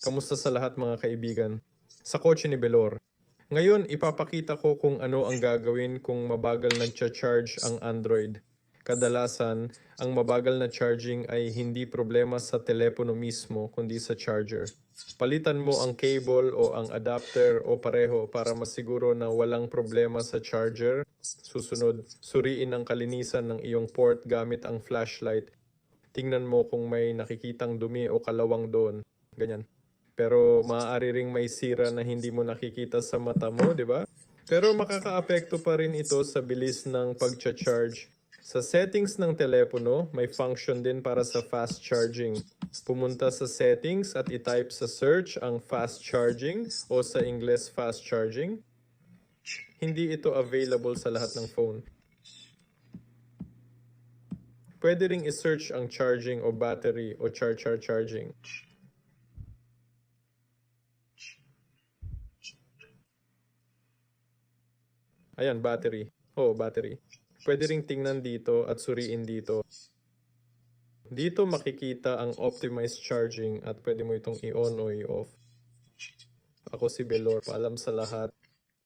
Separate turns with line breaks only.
Kamusta sa lahat mga kaibigan? Sa kotse ni Belor. Ngayon, ipapakita ko kung ano ang gagawin kung mabagal nagcha-charge ang Android. Kadalasan, ang mabagal na charging ay hindi problema sa telepono mismo kundi sa charger. Palitan mo ang cable o ang adapter o pareho para masiguro na walang problema sa charger. Susunod, suriin ang kalinisan ng iyong port gamit ang flashlight. Tingnan mo kung may nakikitang dumi o kalawang doon. Ganyan. Pero maaari ring may sira na hindi mo nakikita sa mata mo, di ba? Pero makakaapekto pa rin ito sa bilis ng pagcha-charge. Sa settings ng telepono, may function din para sa fast charging. Pumunta sa settings at itype sa search ang fast charging o sa Ingles fast charging. Hindi ito available sa lahat ng phone. Pwede ring i-search ang charging o battery o charging. Ayan, battery. Battery. Pwede ring tingnan dito at suriin dito. Dito makikita ang optimized charging at pwede mo itong i-on o i-off. Ako si Belor, paalam sa lahat.